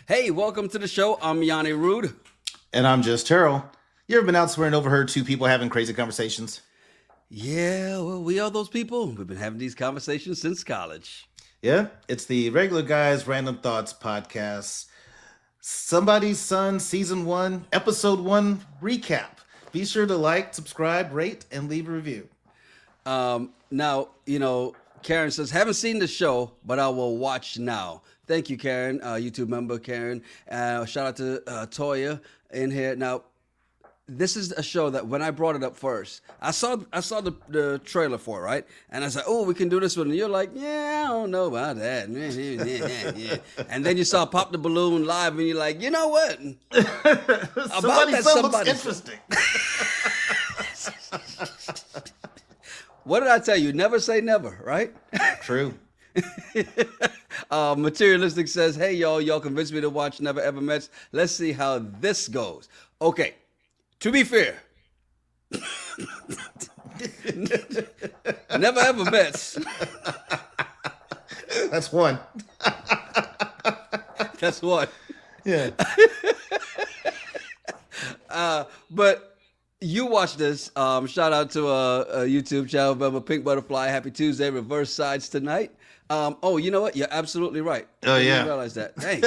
Hey, welcome to the show. I'm Yanni Rude. And I'm just Terrell. You ever been elsewhere and overheard two people having crazy conversations? Yeah, well, we are those people. We've been having these conversations since college. Yeah, it's the Regular Guys Random Thoughts podcast. Somebody's Son, Season 1, Episode 1 recap. Be sure to like, subscribe, rate, and leave a review. Now, Karen says, haven't seen the show, but I will watch now. Thank you, Karen, YouTube member Karen. Shout out to Toya in here. Now, this is a show that when I brought it up first, I saw the trailer for it, right? And I said, oh, we can do this one. And you're like, yeah, I don't know about that. And then you saw Pop the Balloon live, and you're like, you know what? Somebody's son looks interesting. What did I tell you? Never say never, right? True. Materialistic says, hey, y'all convinced me to watch Never Ever Mets. Let's see how this goes. Okay. To be fair, Never Ever Mets. That's one. That's one. Yeah. But you watch this. Shout out to a YouTube channel member, Pink Butterfly. Happy Tuesday. Reverse sides tonight. Oh, you know what? You're absolutely right. Oh, yeah. I didn't realize that. Dang.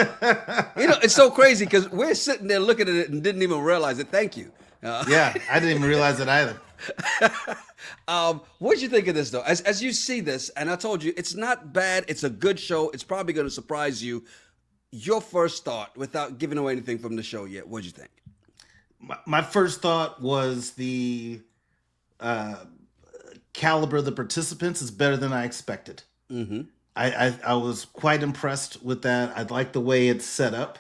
It's so crazy because we're sitting there looking at it and didn't even realize it. Thank you. Yeah, I didn't even realize it either. What'd you think of this, though? As you see this, and I told you, it's not bad. It's a good show. It's probably going to surprise you. Your first thought, without giving away anything from the show yet, what'd you think? My first thought was the caliber of the participants is better than I expected. Mm-hmm. I was quite impressed with that. I like the way it's set up.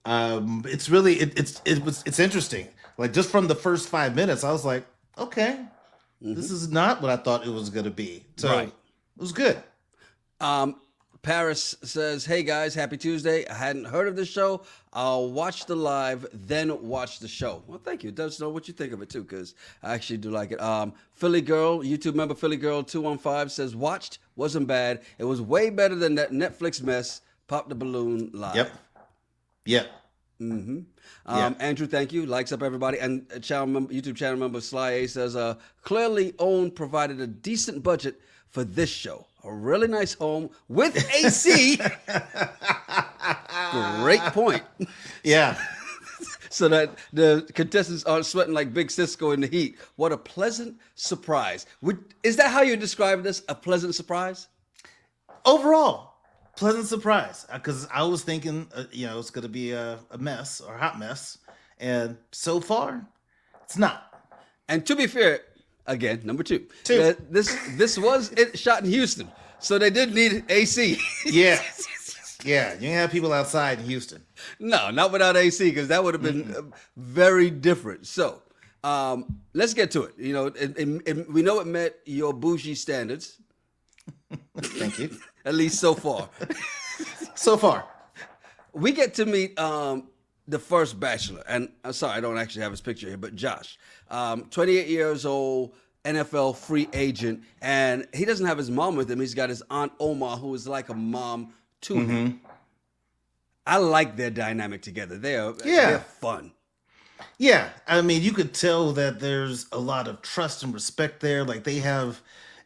It's really it's interesting. Like just from the first 5 minutes, I was like, okay, this is not what I thought it was going to be. So Right. It was good. Paris says, hey guys, happy Tuesday. I hadn't heard of this show. I'll watch the live, then watch the show. Well, thank you. It does know what you think of it too, because I actually do like it. Philly Girl, YouTube member Philly Girl 215 says, watched, wasn't bad. It was way better than that Netflix mess, Pop the Balloon live. Yep. Mm-hmm. Andrew, thank you. Likes up everybody. And YouTube channel member Sly A says, clearly OWN provided a decent budget for this show. A really nice home with AC. Great point. Yeah. So that the contestants aren't sweating like Big Cisco in the heat. What a pleasant surprise. Is that how you describe this? A pleasant surprise? Overall, pleasant surprise. Because I was thinking, it's going to be a mess or a hot mess. And so far, it's not. And to be fair, again, number two. This was shot in Houston. So they did need AC. Yeah. Yeah, you can have people outside in Houston. No, not without AC, because that would have been very different. So let's get to it. We know it met your bougie standards. Thank you. At least so far. So far. We get to meet the first bachelor. And I'm sorry, I don't actually have his picture here, but Josh, 28 years old, NFL free agent. And he doesn't have his mom with him. He's got his aunt Omar, who is like a mom to him. I like their dynamic together. They're fun. Yeah, I mean, you could tell that there's a lot of trust and respect there. Like they have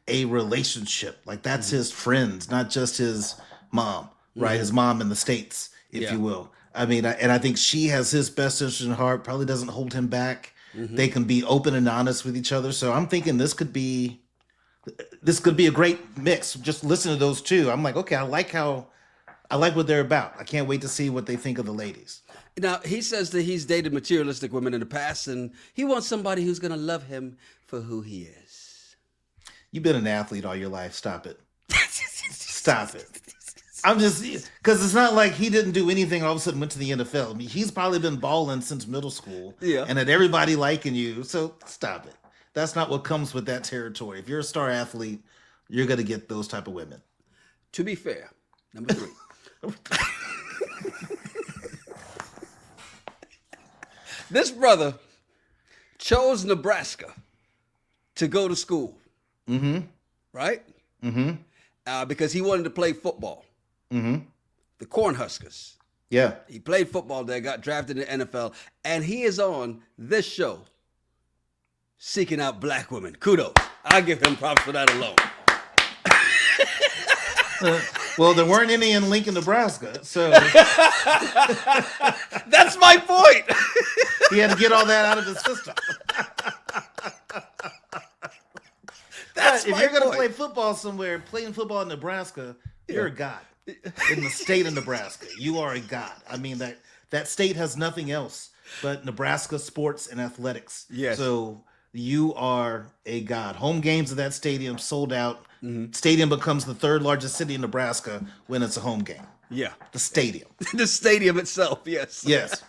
a relationship. Like that's his friends, not just his mom, right? His mom in the States, if you will. I mean, I think she has his best interest in heart. Probably doesn't hold him back. They can be open and honest with each other. So I'm thinking this could be a great mix. Just listen to those two. I'm like, okay, I like what they're about. I can't wait to see what they think of the ladies. Now, he says that he's dated materialistic women in the past, and he wants somebody who's going to love him for who he is. You've been an athlete all your life. Stop it. Stop it. I'm just, because it's not like he didn't do anything all of a sudden went to the NFL. I mean, he's probably been balling since middle school. Yeah. And had everybody liking you. So stop it. That's not what comes with that territory. If you're a star athlete, you're going to get those type of women. To be fair, number 3. This brother chose Nebraska to go to school. Mm-hmm. Right? Mm-hmm. because he wanted to play football. Mm-hmm. The Cornhuskers. Yeah. He played football there, got drafted in the NFL, and he is on this show seeking out black women. Kudos. I give him props for that alone. Well, there weren't any in Lincoln, Nebraska, so That's my point. he had to get all that out of his system. That's If my you're going to point. play football somewhere, playing football in Nebraska, you're a god. In the state of Nebraska, you are a god. I mean, that state has nothing else but Nebraska sports and athletics. Yes. So you are a god. Home games of that stadium sold out. Mm-hmm. Stadium becomes the third largest city in Nebraska when it's a home game. Yeah. The stadium. The stadium itself, yes. Yes.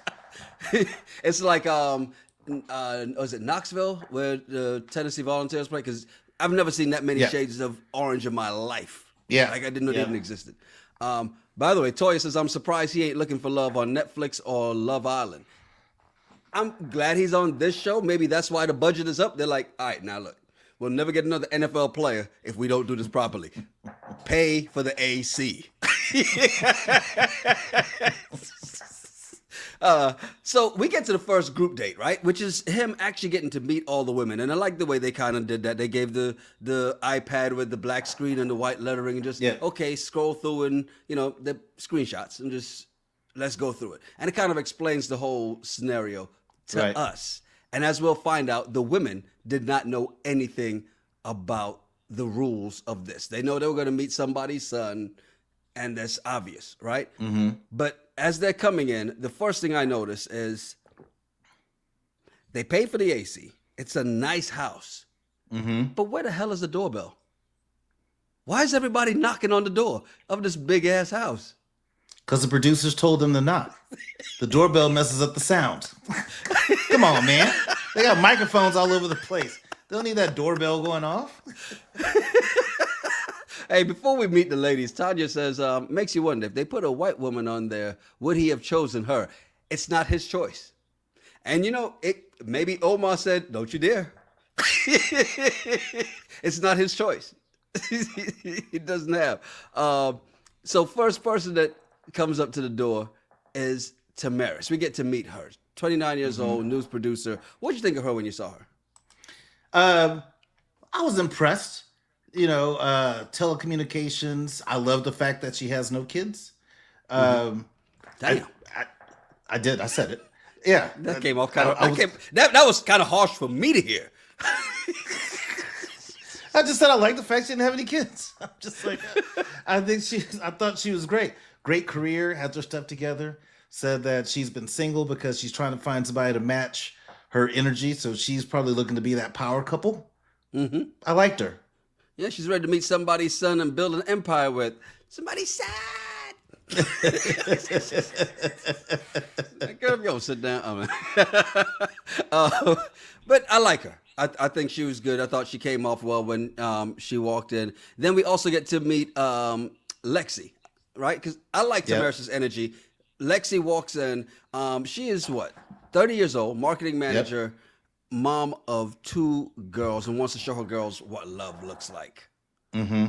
It's like, was it Knoxville where the Tennessee Volunteers play? Because I've never seen that many Yeah. shades of orange in my life. Yeah. Like I didn't know they Yeah. even existed. By the way, Toya says, I'm surprised he ain't looking for love on Netflix or Love Island. I'm glad he's on this show. Maybe that's why the budget is up. They're like, all right, now look, we'll never get another NFL player if we don't do this properly. Pay for the AC. So we get to the first group date, right? Which is him actually getting to meet all the women. And I like the way they kind of did that. They gave the iPad with the black screen and the white lettering and just, okay, scroll through and, the screenshots and just let's go through it. And it kind of explains the whole scenario to us. And as we'll find out, the women did not know anything about the rules of this. They know they were going to meet somebody's son, and that's obvious, right? Mm-hmm. But as they're coming in, the first thing I notice is they pay for the AC. It's a nice house. Mm-hmm. But where the hell is the doorbell? Why is everybody knocking on the door of this big-ass house? Because the producers told them to knock. The doorbell messes up the sound. Come on, man. They got microphones all over the place. They don't need that doorbell going off. Hey, before we meet the ladies, Tanya says, makes you wonder, if they put a white woman on there, would he have chosen her? It's not his choice. And maybe Omar said, don't you dare. It's not his choice. He doesn't have. So first person that comes up to the door is Tamaris. We get to meet her. 29 years old, news producer. What did you think of her when you saw her? I was impressed. Telecommunications. I love the fact that she has no kids. Damn. I did. I said it. Yeah. That came off kind of. That was kind of harsh for me to hear. I just said I like the fact she didn't have any kids. I'm just like, I thought she was great. Great career, has her stuff together. Said that she's been single because she's trying to find somebody to match her energy. So she's probably looking to be that power couple. Mm-hmm. I liked her. Yeah, she's ready to meet somebody's son and build an empire with somebody's son. Girl, go sit down. But I like her. I think she was good. I thought she came off well when she walked in. Then we also get to meet Lexi, right? Because I like Tamaris' energy. Lexi walks in. She is 30 years old, marketing manager, mom of 2 girls, and wants to show her girls what love looks like. Mm-hmm.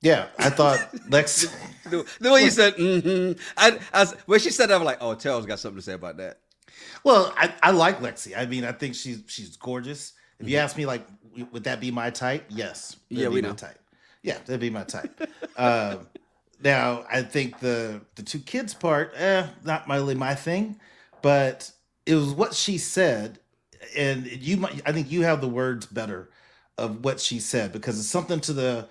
Yeah, I thought Lexi. The way you said, when she said that, I'm like, oh, Terrell's got something to say about that. Well, I like Lexi. I mean, I think she's gorgeous. If you ask me, like, would that be my type? Yes. Yeah, we know. Type. Yeah, that'd be my type. Now, I think the 2 kids part, not really my thing, but it was what she said, and I think you have the words better of what she said, because it's something to the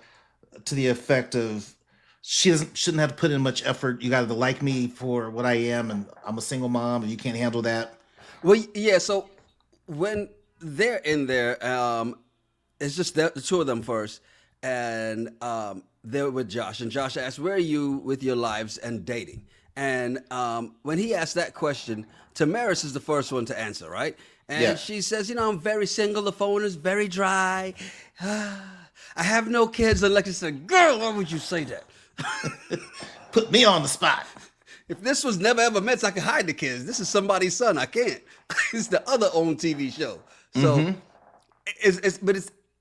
effect of she shouldn't have to put in much effort. You got to like me for what I am, and I'm a single mom, and you can't handle that. Well, yeah. So when they're in there, it's just the 2 of them first, and they're with Josh, and Josh asks, "Where are you with your lives and dating?" And when he asked that question, Tamaris is the first one to answer, right? And she says, I'm very single. The phone is very dry. I have no kids. And Lexi said, girl, why would you say that? Put me on the spot. If this was Never Ever Met, I could hide the kids. This is somebody's son. I can't. It's the other own TV show. So,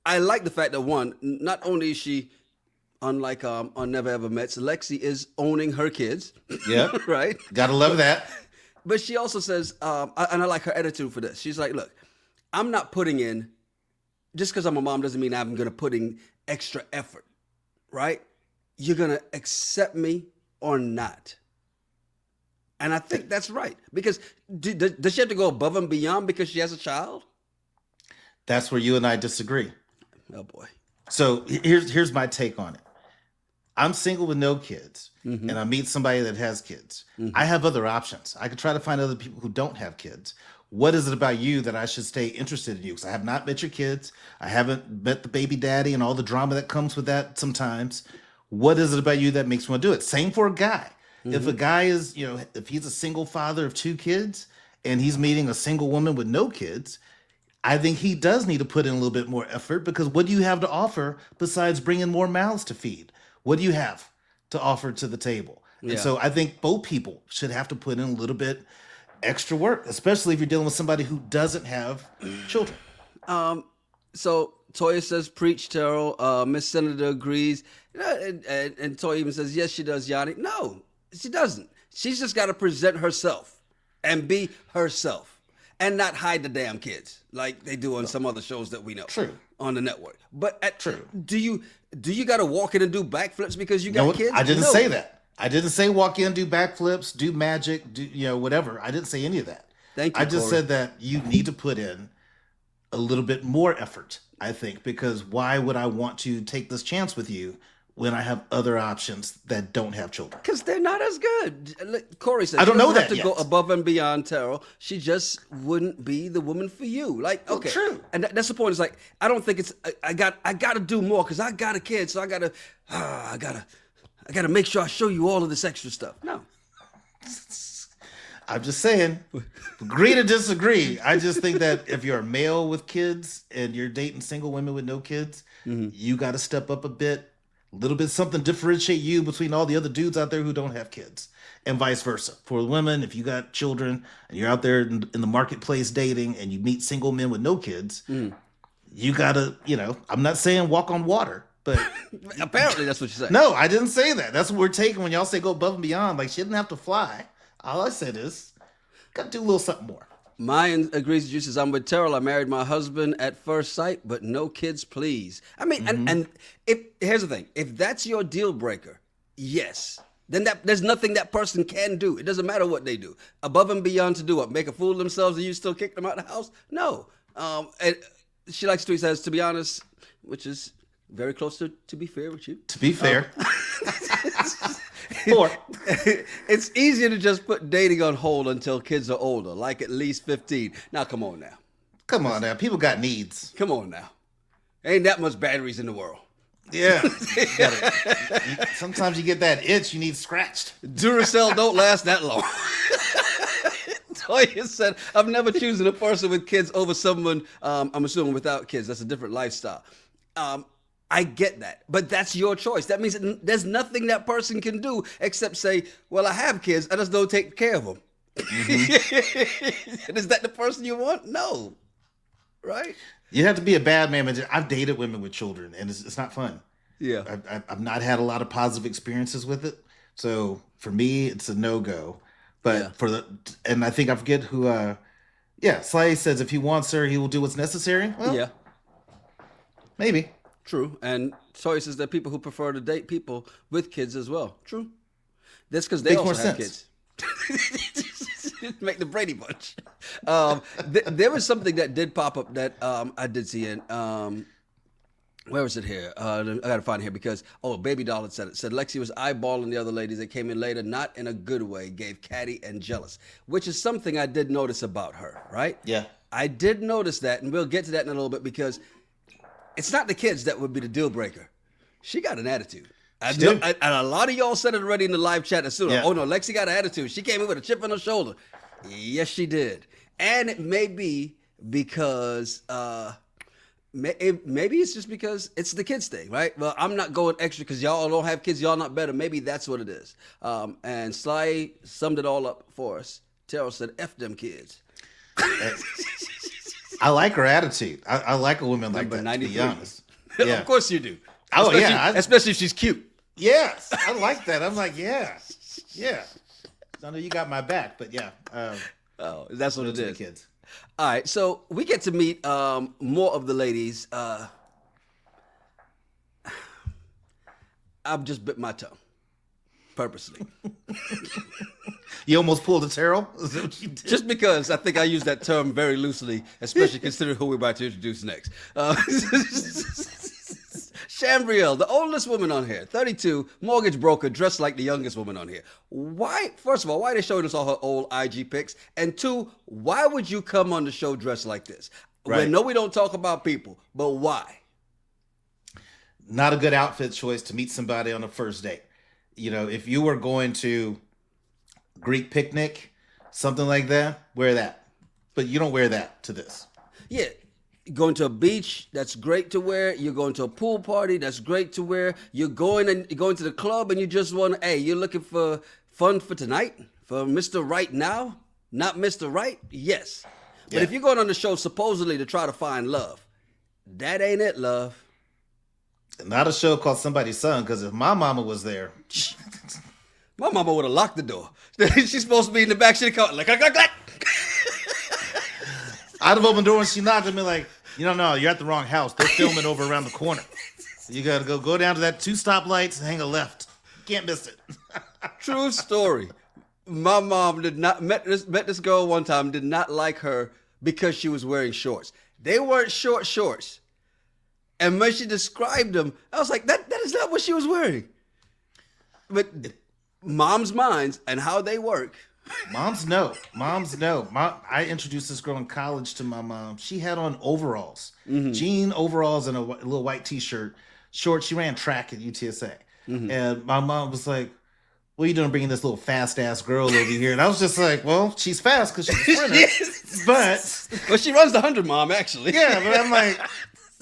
I like the fact that, one, not only is she unlike on Never Ever Met, so Lexi is owning her kids. Yeah. Right? Gotta love that. But she also says, and I like her attitude for this. She's like, look, I'm not putting in, just because I'm a mom doesn't mean I'm going to put in extra effort, right? You're going to accept me or not. And I think that's right. Because does she have to go above and beyond because she has a child? That's where you and I disagree. Oh, boy. So here's my take on it. I'm single with no kids, and I meet somebody that has kids. I have other options. I could try to find other people who don't have kids. What is it about you that I should stay interested in you? Because I have not met your kids. I haven't met the baby daddy and all the drama that comes with that sometimes. What is it about you that makes me want to do it? Same for a guy. If a guy is, if he's a single father of 2 kids and he's meeting a single woman with no kids, I think he does need to put in a little bit more effort, because what do you have to offer besides bringing more mouths to feed? What do you have to offer to the table? Yeah. And so I think both people should have to put in a little bit extra work, especially if you're dealing with somebody who doesn't have children. So Toya says, preach, Terrell. Miss Senator agrees. And Toya even says, yes, she does, Yanni. No, she doesn't. She's just got to present herself and be herself and not hide the damn kids like they do on some other shows that we know. True. On the network. But True. Do you got to walk in and do backflips because you got kids? I didn't No. say that. I didn't say walk in, do backflips, do magic, do whatever. I didn't say any of that. Thank you, I just Corey. said that you need to put in a little bit more effort, I think, because why would I want to take this chance with you when I have other options that don't have children? Because they're not as good. Look, Corey said I don't she know doesn't have that to go yet. above and beyond, Terrell. She just wouldn't be the woman for you. Like, okay, true. And that's the point. It's like I don't think it's. I got to do more because I got a kid, so I gotta make sure I show you all of this extra stuff. No, I'm just saying, agree to disagree. I just think that if you're a male with kids and you're dating single women with no kids, you got to step up a little bit, something differentiate you between all the other dudes out there who don't have kids, and vice versa. For women, if you got children and you're out there in the marketplace dating and you meet single men with no kids, you got to, I'm not saying walk on water, but apparently that's what you said. no, I didn't say that. That's what we're taking when y'all say go above and beyond. Like, she didn't have to fly. All I said is, got to do a little something more. Mayan agrees with you, says, I'm with Terrell. I married my husband at first sight, but no kids, please. I mean, and here's the thing. If that's your deal breaker, yes, then there's nothing that person can do. It doesn't matter what they do. Above and beyond to do what? Make a fool of themselves and you still kick them out of the house? No. And she likes to, he says, to be honest, which is very close to be fair with you. To be fair. It's easier to just put dating on hold until kids are older, like at least 15. Now, come on now. Come on now. People got needs. Come on now. Ain't that much batteries in the world. Yeah. Sometimes you get that itch you need scratched. Duracell don't last that long. Toya said, I've never chosen a person with kids over someone, I'm assuming without kids. That's a different lifestyle. I get that, but that's your choice. That means there's nothing that person can do except say, well, I have kids, I just don't take care of them. Is that the person you want? No. Right? You have to be a bad man. I've dated women with children, and it's not fun. Yeah. I've not had a lot of positive experiences with it. So for me, it's a no-go. But and I think I forget who, Sly says if he wants her, he will do what's necessary. Well, Yeah. maybe. True. And Toya says there are people who prefer to date people with kids as well. True. That's because they Makes also more have sense. kids. Make the Brady Bunch. There was something that did pop up that I did see in. Where was it here? I got to find it here because, Baby Doll had said it. Said Lexi was eyeballing the other ladies that came in later, not in a good way, gave catty and jealous, which is something I did notice about her, right? Yeah. I did notice that, and we'll get to that in a little bit because it's not the kids that would be the deal breaker. She got an attitude. And a lot of y'all said it already in the live chat as soon. Yeah. Oh, no, Lexi got an attitude. She came in with a chip on her shoulder. Yes, she did. And it may be because, maybe it's just because it's the kids thing, right? Well, I'm not going extra because y'all don't have kids. Y'all not better. Maybe that's what it is. And Sly summed it all up for us. Terrell said, F them kids. I like her attitude. I like a woman like Number that, 93. to be honest. Yeah. Of course you do. Oh especially, yeah, especially if she's cute. yes, I like that. I'm like, yeah, yeah. I know you got my back, but yeah, Oh, that's what it to the is. kids. All right, so we get to meet more of the ladies. I've just bit my tongue purposely. You almost pulled a Terrell. Is that what you did? Just because I think I use that term very loosely, especially considering who we're about to introduce next. Chambriel, the oldest woman on here, 32, mortgage broker, dressed like the youngest woman on here. Why? First of all, why are they showing us all her old IG pics? And two, why would you come on the show dressed like this? Right. We know we don't talk about people, but why? Not a good outfit choice to meet somebody on a first date. You know, if you were going to Greek picnic, something like that, wear that. But you don't wear that to this. Yeah. Going to a beach, that's great to wear. You're going to a pool party, that's great to wear. You're going to the club and you just want, hey, you're looking for fun for tonight? For Mr. Right now? Not Mr. Right? Yes. But Yeah. if you're going on the show supposedly to try to find love, that ain't it, love. Not a show called Somebody's Son, because if my mama was there, My mama would have locked the door. She's supposed to be in the back. She'd have come, like, I'd have opened the door and she knocked and be like, no, you're at the wrong house. They're filming over around the corner. You got to go down to that 2 stoplights and hang a left. Can't miss it. True story. My mom did not met this girl one time, did not like her because she was wearing shorts. They weren't short shorts. And when she described them, I was like, that is not what she was wearing. But moms' minds and how they work. Moms know. I introduced this girl in college to my mom. She had on overalls, jean overalls and a little white t-shirt, short. She ran track at UTSA. And my mom was like, what are you doing bringing this little fast-ass girl over here? And I was just like, well, she's fast because she's a sprinter. Well, she runs the 100, Mom, actually. Yeah, but I'm like,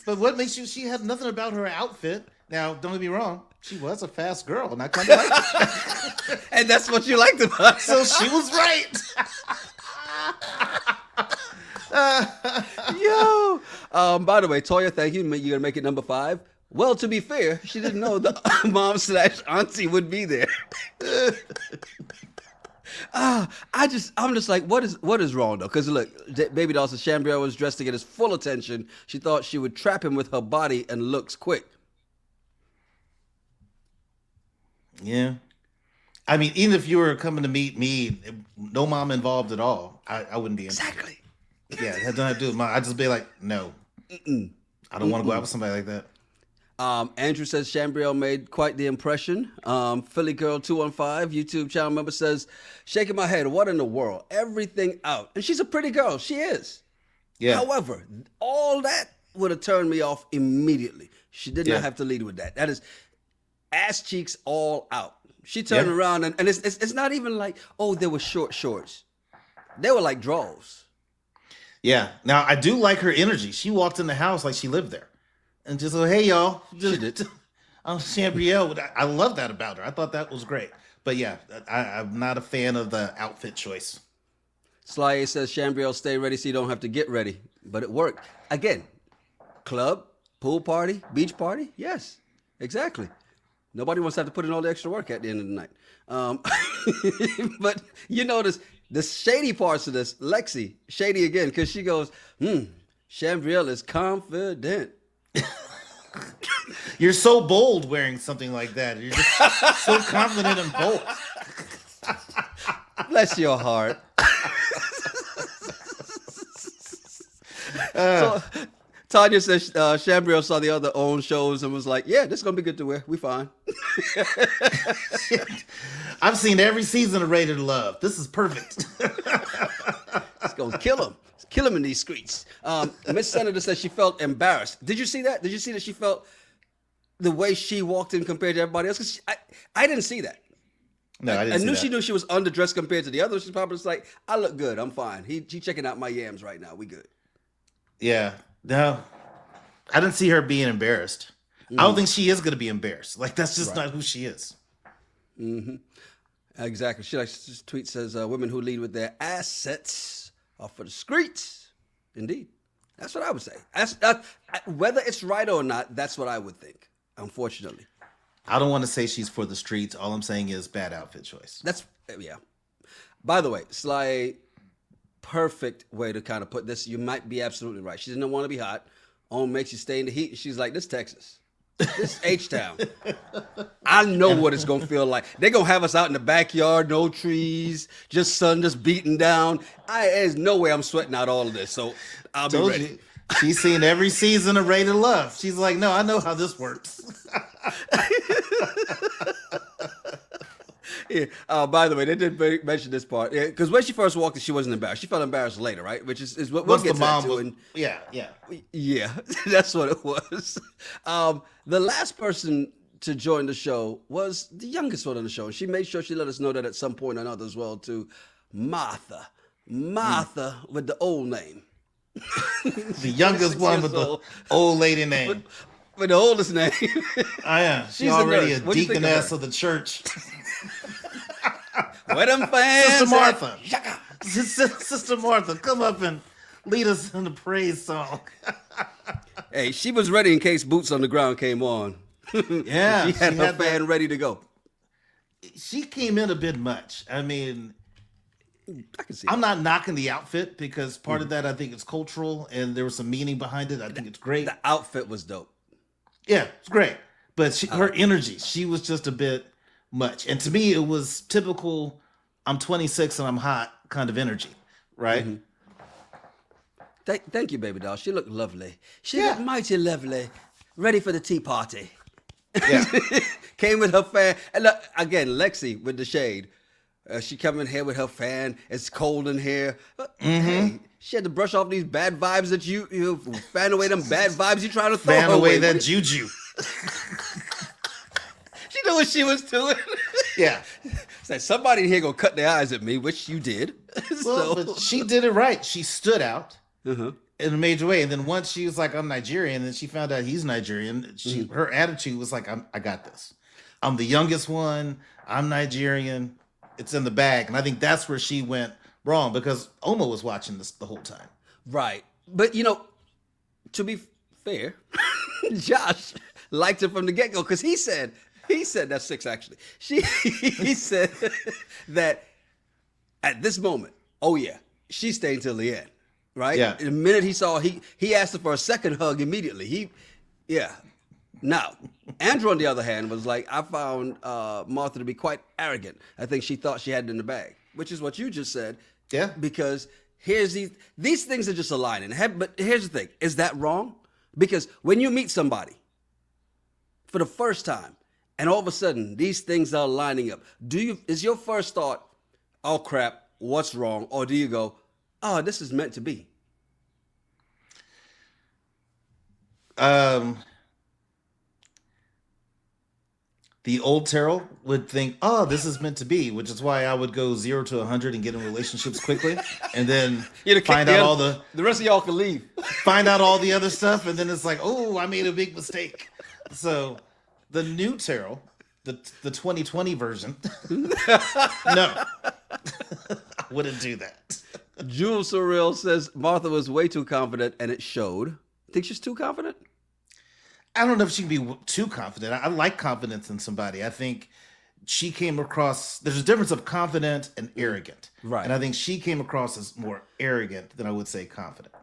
but what makes you, she had nothing about her outfit. Now, don't get me wrong. She was a fast girl, and I kind of liked it. And that's what you liked about her. So she was right. Yo. By the way, Toya, thank you. You're going to make it number 5. Well, to be fair, she didn't know the mom/auntie would be there. I'm just like, what is wrong though? Because look, baby doll says Chambriel was dressed to get his full attention. She thought she would trap him with her body and looks quick. Yeah. I mean, even if you were coming to meet me, no mom involved at all, I wouldn't be interested. Exactly. Yeah, it had nothing to do with mom. I'd just be like, no. I don't want to go out with somebody like that. Andrew says Chambriel made quite the impression. Philly Girl 215 YouTube channel member says, shaking my head, what in the world? Everything out. And she's a pretty girl. She is. Yeah. However, all that would have turned me off immediately. She did not have to lead with that. That is ass cheeks all out. She turned around and it's not even like, oh, there were short shorts. They were like drawers. Yeah. Now, I do like her energy. She walked in the house like she lived there. And just like, hey, y'all. She did. I'm Chambriel. I love that about her. I thought that was great. But yeah, I'm not a fan of the outfit choice. Sly A says Chambriel stay ready so you don't have to get ready. But it worked. Again, club, pool party, beach party. Yes, exactly. Nobody wants to have to put in all the extra work at the end of the night. But you notice the shady parts of this, Lexi, shady again, because she goes, Chambriel is confident. You're so bold wearing something like that. You're just so confident and bold. Bless your heart. So, Tanya says Chambriel saw the other own shows and was like, yeah, this is going to be good to wear. We fine. I've seen every season of Rated Love. This is perfect. It's going to kill him. Kill him in these streets. Miss Senator says she felt embarrassed. Did you see that? Did you see that she felt the way she walked in compared to everybody else? Because I didn't see that. No, I didn't see that. She knew she was underdressed compared to the others. She's probably just like, I look good. I'm fine. He checking out my yams right now. We good. Yeah. No, I didn't see her being embarrassed. I don't think she is going to be embarrassed. Like, that's just not who she is. Mm-hmm. Exactly. She likes this tweet says, women who lead with their assets are for the streets. Indeed. That's what I would say. Whether it's right or not, that's what I would think. unfortunately. I don't want to say she's for the streets. All I'm saying is bad outfit choice. That's, yeah. By the way, Sly, perfect way to kind of put this. You might be absolutely right. She didn't want to be hot. Om makes you stay in the heat. She's like, this Texas. This H-Town. I know what it's going to feel like. They're going to have us out in the backyard, no trees, just sun just beating down. There's no way I'm sweating out all of this, so I'll be ready. She's seen every season of Rated Love. She's like, no, I know how this works. Yeah. By the way, they did mention this part. Because when she first walked in, she wasn't embarrassed. She felt embarrassed later, right? Which is what we'll get to that too. Yeah, that's what it was. The last person to join the show was the youngest one on the show. And she made sure she let us know that at some point or another as well, too. Martha with the old name. The youngest one with the old lady name. With the oldest name. I am. She's already a deaconess of the church. Where them fans? Sister Martha. Sister Martha, come up and lead us in the praise song. Hey, she was ready in case Boots on the Ground came on. Yeah. she had her fan ready to go. She came in a bit much. I mean, I can see I'm not knocking the outfit because part of that I think it's cultural and there was some meaning behind it. I think it's great. The outfit was dope. Yeah, it's great. But her energy, she was just a bit much. And to me, it was typical, I'm 26 and I'm hot kind of energy, right? Mm-hmm. Thank you, baby doll. She looked lovely. She looked mighty lovely. Ready for the tea party. Yeah. Came with her fan. And look, again, Lexi with the shade. She come in here with her fan. It's cold in here. Hey, she had to brush off these bad vibes that you fan away them bad vibes you trying to throw fan her away way. That juju. She knew what she was doing. Yeah. Said somebody in here gonna cut their eyes at me, which you did. Well, but she did it right. She stood out in a major way. And then once she was like, I'm Nigerian, and she found out he's Nigerian, her attitude was like, I got this. I'm the youngest one. I'm Nigerian. It's in the bag. And I think that's where she went wrong because Omar was watching this the whole time. Right. But, to be fair, Josh liked it from the get-go because he said that's 6 actually. He said that at this moment, oh yeah, she stayed till the end, right? Yeah. The minute he saw, he asked her for a second hug immediately. Now, Andrew, on the other hand, was like, I found Martha to be quite arrogant. I think she thought she had it in the bag, which is what you just said. Yeah. Because here's these things are just aligning. But here's the thing. Is that wrong? Because when you meet somebody for the first time, and all of a sudden these things are lining up, is your first thought, oh crap, what's wrong? Or do you go, oh, this is meant to be? The old Terrell would think, oh, this is meant to be, which is why I would go 0 to 100 and get in relationships quickly. And then find out all the rest of y'all can leave. Find out all the other stuff. And then it's like, oh, I made a big mistake. So the new Terrell, the 2020 version, no, I wouldn't do that. Jules Surreal says Martha was way too confident and it showed. Think she's too confident? I don't know if she can be too confident. I like confidence in somebody. I think she came across, there's a difference of confident and arrogant. Right. And I think she came across as more arrogant than I would say confident.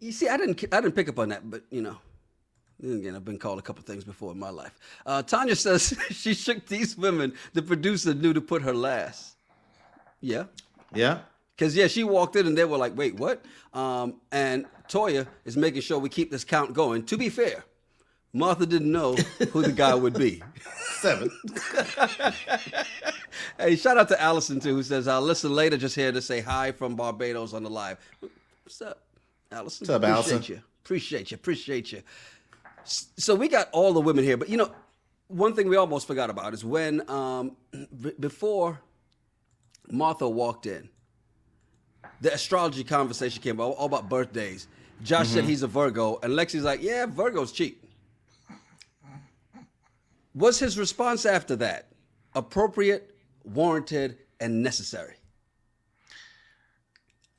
You see, I didn't pick up on that, but again, I've been called a couple things before in my life. Tanya says she shook these women. The producer knew to put her last. Yeah. Yeah. Because, she walked in and they were like, wait, what? And Toya is making sure we keep this count going. To be fair, Martha didn't know who the guy would be. 7. Hey, shout out to Allison, too, who says, I'll listen later, just here to say hi from Barbados on the live. What's up, Allison? What's up, Allison? Appreciate you. So we got all the women here, but, one thing we almost forgot about is when, before Martha walked in, the astrology conversation came up, all about birthdays. Josh said he's a Virgo, and Lexi's like, yeah, Virgo's cheap. Was his response after that appropriate, warranted, and necessary?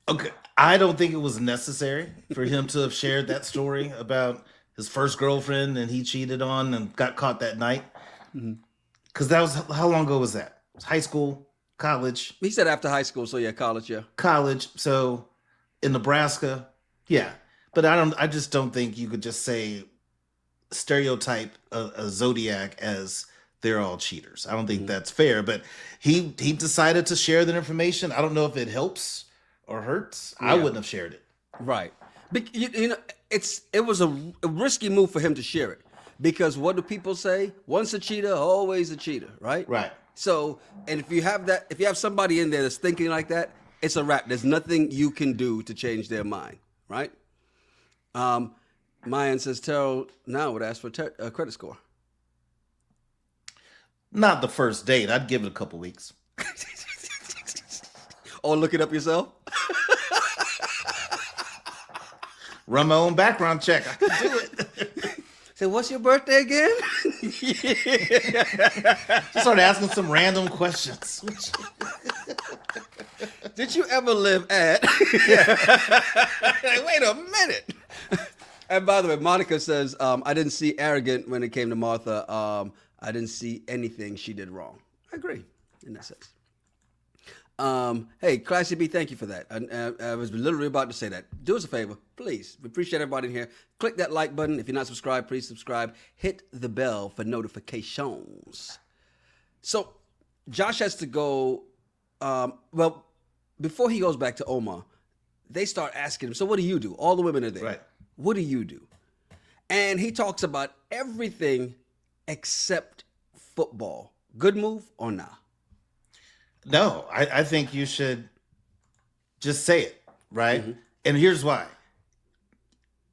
Okay, I don't think it was necessary for him to have shared that story about his first girlfriend and he cheated on and got caught that night. Because that was, how long ago was that? It was high school, college. He said after high school, so yeah, college, yeah. College. So in Nebraska, yeah. But I just don't think you could just say stereotype a zodiac as they're all cheaters. I don't think that's fair. But he decided to share that information. I don't know if it helps or hurts. I wouldn't have shared it. Right. You know, it was a risky move for him to share it, because what do people say? Once a cheater, always a cheater, right? Right. So, and if you have somebody in there that's thinking like that, it's a wrap. There's nothing you can do to change their mind, right? Mayan says Terrell now would ask for a credit score. Not the first date. I'd give it a couple weeks. Or look it up yourself? Run my own background check. I can do it. Say, what's your birthday again? Just start asking some random questions. Did you ever live at? Wait a minute. And by the way, Monica says, I didn't see arrogant when it came to Martha. I didn't see anything she did wrong. I agree in that sense. Hey, Classy B, thank you for that. I was literally about to say that. Do us a favor, please. We appreciate everybody in here. Click that like button. If you're not subscribed, please subscribe. Hit the bell for notifications. So, Josh has to go. Well, before he goes back to Omar, they start asking him, so what do you do? All the women are there. Right. What do you do? And he talks about everything except football. Good move or nah? No, I think you should just say it, right? Mm-hmm. And here's why.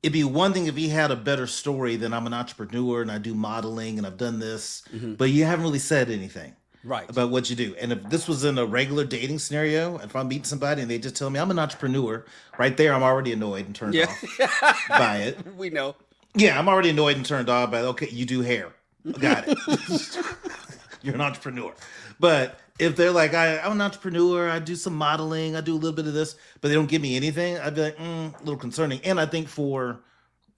It'd be one thing if he had a better story than I'm an entrepreneur and I do modeling and I've done this, but you haven't really said anything about what you do. And if this was in a regular dating scenario, if I'm meeting somebody and they just tell me I'm an entrepreneur, right there, I'm already annoyed and turned off by it. We know. Yeah, I'm already annoyed and turned off by it. Okay, you do hair. Got it. You're an entrepreneur. But if they're like, I'm an entrepreneur, I do some modeling, I do a little bit of this, but they don't give me anything, I'd be like, a little concerning. And I think for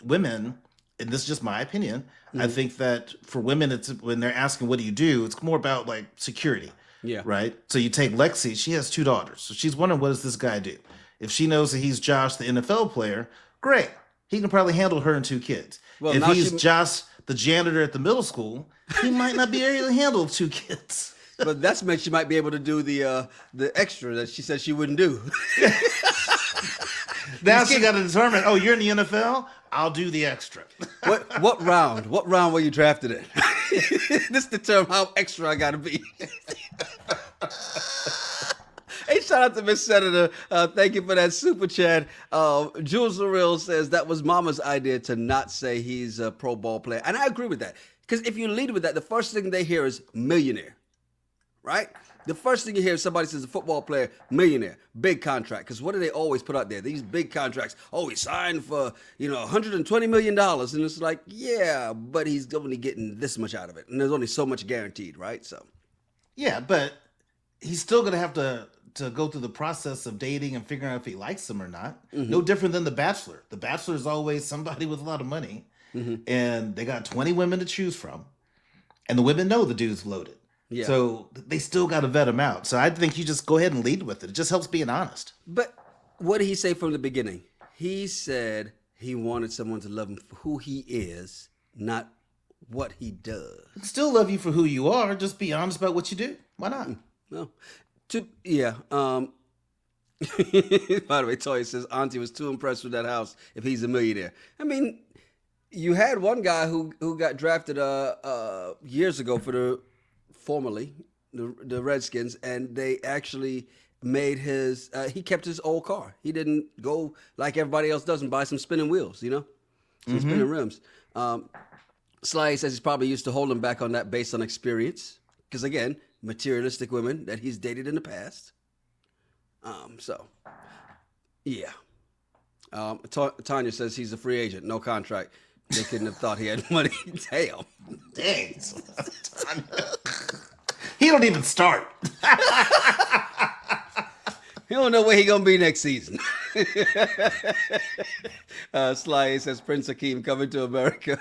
women, and this is just my opinion, I think that for women, it's when they're asking, what do you do? It's more about like security. Yeah. Right? So you take Lexi, she has 2 daughters. So she's wondering, what does this guy do? If she knows that he's Josh, the NFL player, great. He can probably handle her and 2 kids. Well, if he's Josh, the janitor at the middle school, he might not be able to handle 2 kids. But that's meant she might be able to do the extra that she said she wouldn't do. Now she got to determine, oh, you're in the NFL? I'll do the extra. What round? What round were you drafted in? This determines how extra I got to be. Hey, shout out to Miss Senator. Thank you for that super chat. Jules Zaril says that was Mama's idea to not say he's a pro ball player. And I agree with that. Because if you lead with that, the first thing they hear is millionaire. Right? The first thing you hear is somebody says a football player, millionaire, big contract. Because what do they always put out there? These big contracts. Oh, he signed for, $120 million. And it's like, yeah, but he's only getting this much out of it. And there's only so much guaranteed, right? So. Yeah, but he's still going to have to go through the process of dating and figuring out if he likes them or not. Mm-hmm. No different than The Bachelor. The Bachelor is always somebody with a lot of money. Mm-hmm. And they got 20 women to choose from. And the women know the dude's loaded. Yeah. So they still got to vet him out. So I think you just go ahead and lead with it. It just helps being honest. But what did he say from the beginning? He said he wanted someone to love him for who he is, not what he does. Still love you for who you are. Just be honest about what you do. Why not? No. By the way, Toya says Auntie was too impressed with that house if he's a millionaire. I mean, you had one guy who got drafted years ago for formerly the Redskins, and they actually made he kept his old car. He didn't go like everybody else does and buy some spinning wheels, some spinning rims. Sly says he's probably used to holding back on that based on experience. Because again, materialistic women that he's dated in the past. Tanya says he's a free agent, no contract. They couldn't have thought he had money. Damn. Dang. He don't even start. He don't know where he gonna be next season. Sly says Prince Hakeem coming to America.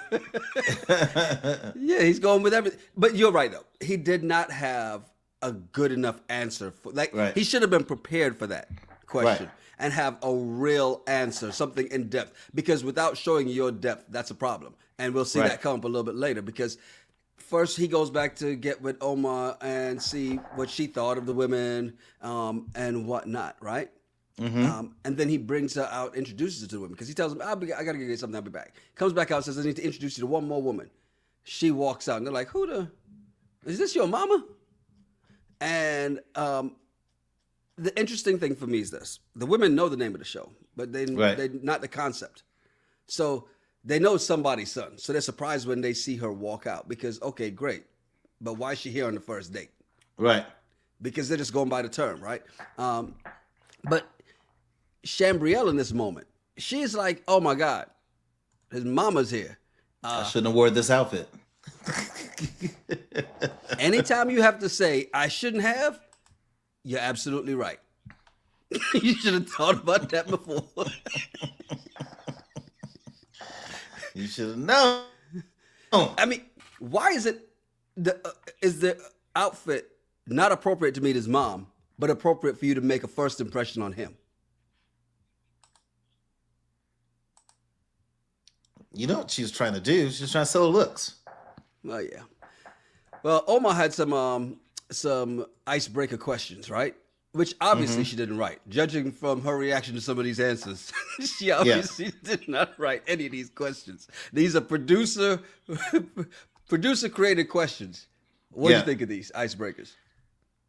Yeah, he's going with everything. But you're right, though. He did not have a good enough answer. Right. He should have been prepared for that question Right. and have a real answer, something in depth. Because without showing your depth, that's a problem. And we'll see Right. that come up a little bit later. Because first he goes back to get with Omar and see what she thought of the women and whatnot, right? And then he brings her out, introduces her to the women because he tells them, I got to get something, I'll be back. Comes back out, says, I need to introduce you to one more woman. She walks out and they're like, is this your mama? And the interesting thing for me is this. The women know the name of the show, but they not the concept. So they know it's somebody's son. So they're surprised when they see her walk out because, okay, great. But why is she here on the first date? Right. Because they're just going by the term, right? But Chambrielle in this moment, she's like, oh my God, his mama's here. I shouldn't have wore this outfit. Anytime you have to say, I shouldn't have, you're absolutely right. You should have thought about that before. You should have known. I mean, why is it is the outfit not appropriate to meet his mom, but appropriate for you to make a first impression on him? You know what she was trying to do? She was trying to sell her looks. Oh yeah. Well, Omar had some icebreaker questions, right? Which obviously she didn't write. Judging from her reaction to some of these answers, she obviously did not write any of these questions. These are producer created questions. What do you think of these icebreakers?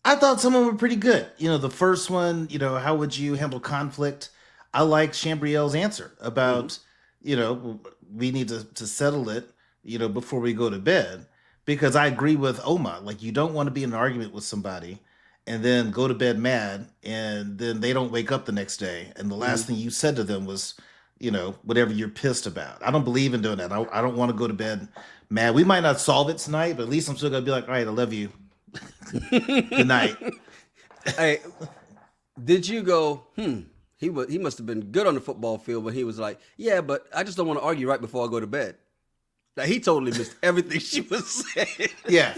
I thought some of them were pretty good. You know, the first one, you know, how would you handle conflict? I like Chambrielle's answer about, you know, we need to settle it, you know, before we go to bed. Because I agree with Omar. Like, you don't want to be in an argument with somebody and then go to bed mad and then they don't wake up the next day. And the last thing you said to them was, you know, whatever you're pissed about. I don't believe in doing that. I don't want to go to bed mad. We might not solve it tonight, but at least I'm still going to be like, all right, I love you. Good night. Hey, did you go, he must have been good on the football field when he was like, yeah, but I just don't want to argue right before I go to bed. Like, he totally missed everything she was saying. Yeah.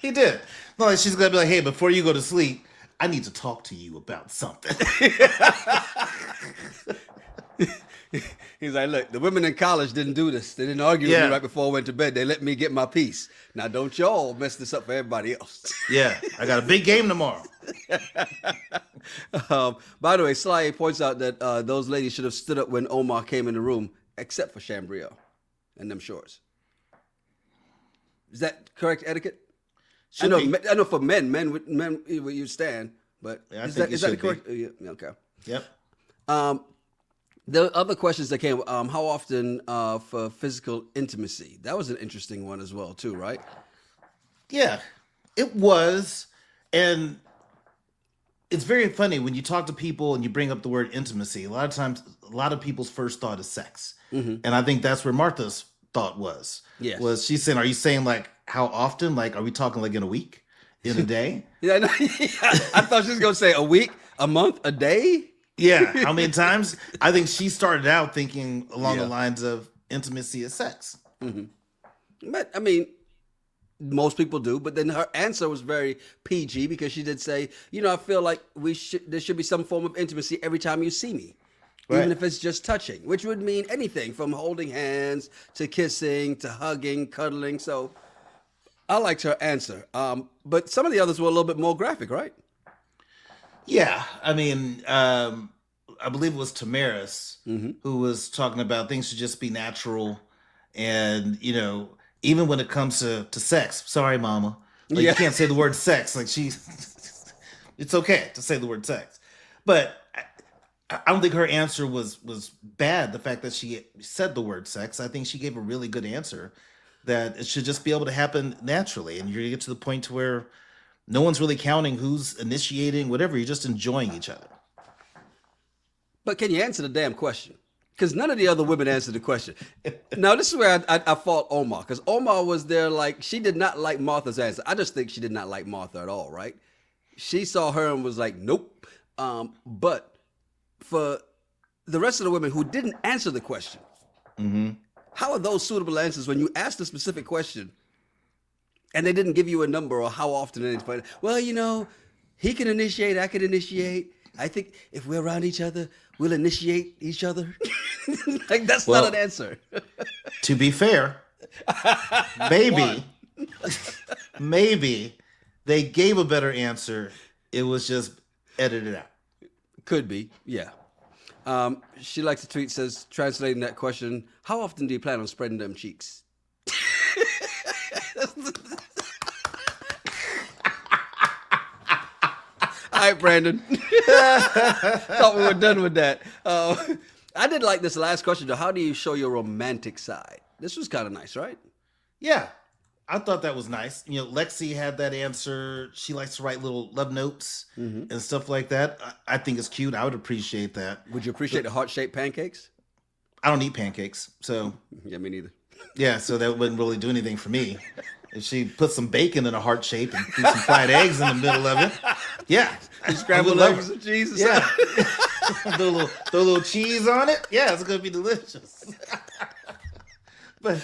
He did. No, like she's going to be like, hey, before you go to sleep, I need to talk to you about something. He's like, look, the women in college didn't do this. They didn't argue with me right before I went to bed. They let me get my peace. Now, don't y'all mess this up for everybody else. Yeah, I got a big game tomorrow. By the way, Sly points out that those ladies should have stood up when Omar came in the room, except for Chambrielle and them shorts. Is that correct etiquette? I know for men you stand, but Yeah, is that the correct? Yeah, okay. Yep. The other questions that came, how often for physical intimacy? That was an interesting one as well, too, right? Yeah, it was. And it's very funny when you talk to people and you bring up the word intimacy. A lot of times, a lot of people's first thought is sex. And I think that's where Martha's thought was. Yes. Was she saying, are you saying like how often? Like, are we talking like in a week? In a day? Yeah, no, I thought she was going to say a week, a month, a day. Yeah, how many times? I think she started out thinking along the lines of intimacy is sex. But I mean, most people do. But then her answer was very PG because she did say, you know, I feel like there should be some form of intimacy every time you see me, even if it's just touching, which would mean anything from holding hands to kissing to hugging, cuddling. So I liked her answer. But some of the others were a little bit more graphic, right? Yeah, I mean, I believe it was Tamaris who was talking about things should just be natural, and you know, even when it comes to sex. Sorry, Mama, like, you can't say the word sex. Like it's okay to say the word sex, but I don't think her answer was bad. The fact that she said the word sex, I think she gave a really good answer. That it should just be able to happen naturally, and you're gonna get to the point to where no one's really counting who's initiating, whatever. You're just enjoying each other. But can you answer the damn question? Because none of the other women answered the question. Now, this is where I fault Omar. Because Omar was there like, she did not like Martha's answer. I just think she did not like Martha at all, right? She saw her and was like, nope. But for the rest of the women who didn't answer the question. How are those suitable answers when you asked a specific question and they didn't give you a number or how often it is? Well, you know, he can initiate, I can initiate. I think if we're around each other, we'll initiate each other. Like, that's not an answer. To be fair, maybe they gave a better answer. It was just edited out. Could be, yeah. She likes to tweet, says, translating that question, how often do you plan on spreading them cheeks? All right, Brandon. Thought we were done with that. I did like this last question, though. How do you show your romantic side? This was kind of nice, right? Yeah, I thought that was nice. You know, Lexi had that answer. She likes to write little love notes and stuff like that. I think it's cute. I would appreciate that. Would you appreciate the heart-shaped pancakes? I don't eat pancakes, so... Yeah, me neither. Yeah, so that wouldn't really do anything for me. If she put some bacon in a heart shape and threw some fried eggs in the middle of it, yeah. Scrambled eggs and cheese. Yeah. throw a little cheese on it. Yeah, it's going to be delicious. But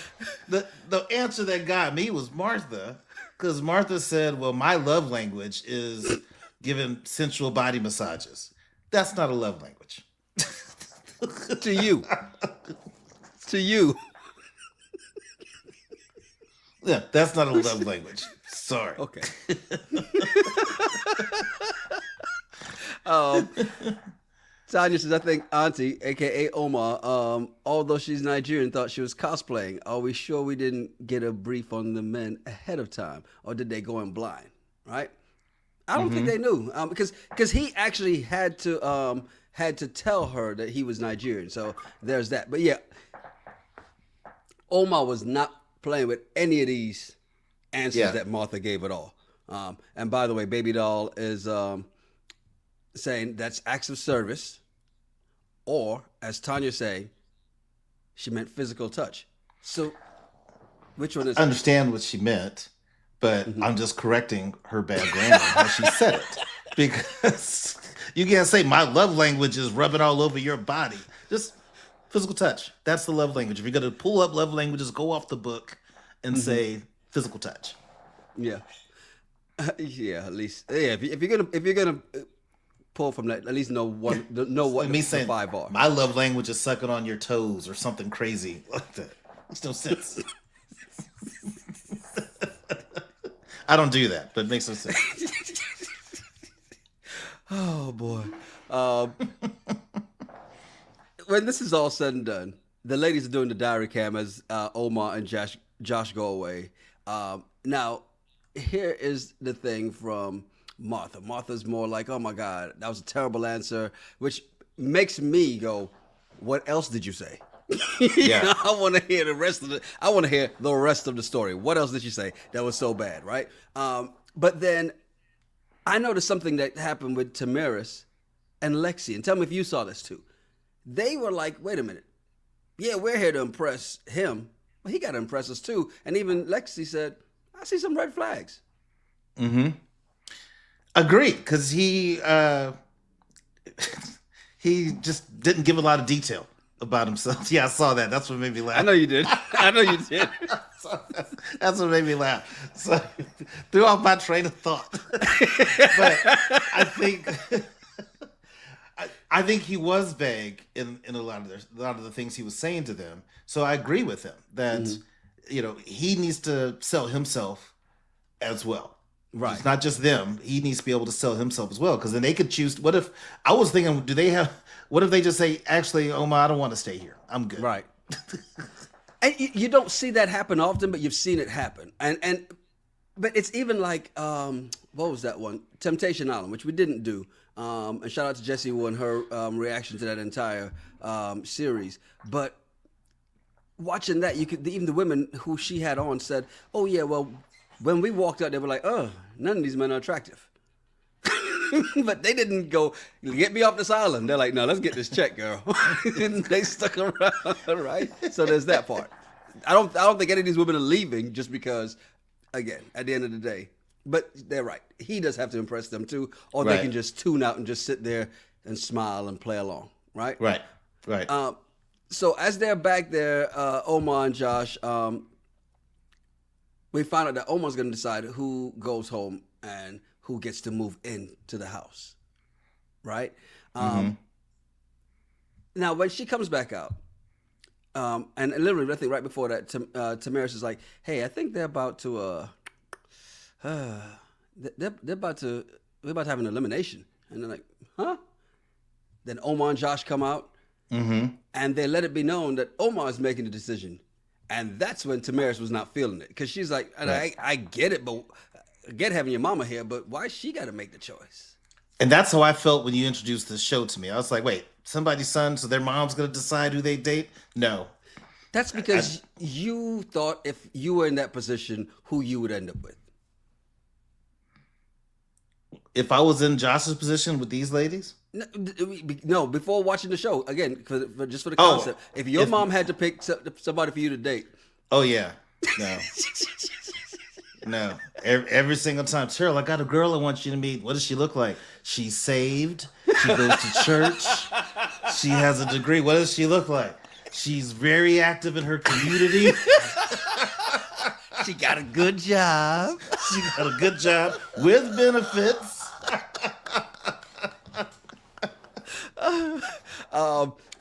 the answer that got me was Martha, because Martha said, well, my love language is giving sensual body massages. That's not a love language. To you. To you. Yeah, that's not a love language. Sorry. Okay. Tanya says, I think Auntie, a.k.a. Omar, although she's Nigerian, thought she was cosplaying. Are we sure we didn't get a brief on the men ahead of time? Or did they go in blind? Right? I don't think they knew. Because he actually had to tell her that he was Nigerian. So there's that. But yeah, Omar was not playing with any of these answers that Martha gave at all. And by the way, Baby Doll is saying that's acts of service, or as Tanya saying, she meant physical touch. So which one is I understand what she meant, but I'm just correcting her bad grammar how she said it. Because you can't say my love language is rubbing all over your body. Just physical touch. That's the love language. If you're going to pull up love languages, go off the book and say physical touch. Yeah. Yeah, at least. Yeah, if you're gonna pull from that, at least know what the five are. My love language is sucking on your toes or something crazy like that. Makes no sense. I don't do that, but it makes no sense. Oh boy. When this is all said and done, the ladies are doing the diary cam as Omar and Josh go away. Now, here is the thing from Martha. Martha's more like, oh my God, that was a terrible answer, which makes me go, what else did you say? Yeah. I want to hear the rest of the story. What else did you say that was so bad, right? But then I noticed something that happened with Tamaris and Lexi, and tell me if you saw this too. They were like, wait a minute. Yeah, we're here to impress him, but he got to impress us too. And even Lexi said, I see some red flags. Agreed, because he just didn't give a lot of detail about himself. Yeah, I saw that. That's what made me laugh. I know you did. That's what made me laugh. So threw off my train of thought. But I think he was vague in a lot of the things he was saying to them. So I agree with him that he needs to sell himself as well. Right. It's not just them. He needs to be able to sell himself as well. Because then they could choose. What if I was thinking? What if they just say, actually, Omar, I don't want to stay here. I'm good. Right. And you don't see that happen often, but you've seen it happen. But it's even like what was that one? Temptation Island, which we didn't do. And shout out to Jessie Wu and her reaction to that entire series. But watching that, even the women who she had on said, "Oh yeah, well, when we walked out, they were like, oh, none of these men are attractive." But they didn't go, get me off this island. They're like, no, let's get this check, girl. And they stuck around, right? So there's that part. I don't think any of these women are leaving just because, again, at the end of the day. But they're right. He does have to impress them too, or they can just tune out and just sit there and smile and play along, right? Right. Right. So as they're back there, Omar and Josh, we find out that Omar's going to decide who goes home and who gets to move into the house, right? Now, when she comes back out, and literally, I think right before that, Tamaris is like, "Hey, I think they're about to, we're about to have an elimination," and they're like, "Huh?" Then Omar and Josh come out, and they let it be known that Omar is making the decision, and that's when Tamaris was not feeling it because she's like, Right. I get it, but I get having your mama here, but why she got to make the choice?" And that's how I felt when you introduced this show to me. I was like, wait, somebody's son, so their mom's going to decide who they date? No. That's because you thought if you were in that position, who you would end up with. If I was in Josh's position with these ladies? No, before watching the show, again, just for the Oh, concept, if your mom had to pick somebody for you to date, Oh, yeah. No. No. Every single time. Cheryl, I got a girl I want you to meet. What does she look like? She's saved. She goes to church. She has a degree. What does she look like? She's very active in her community. she got a good job. She got a good job with benefits.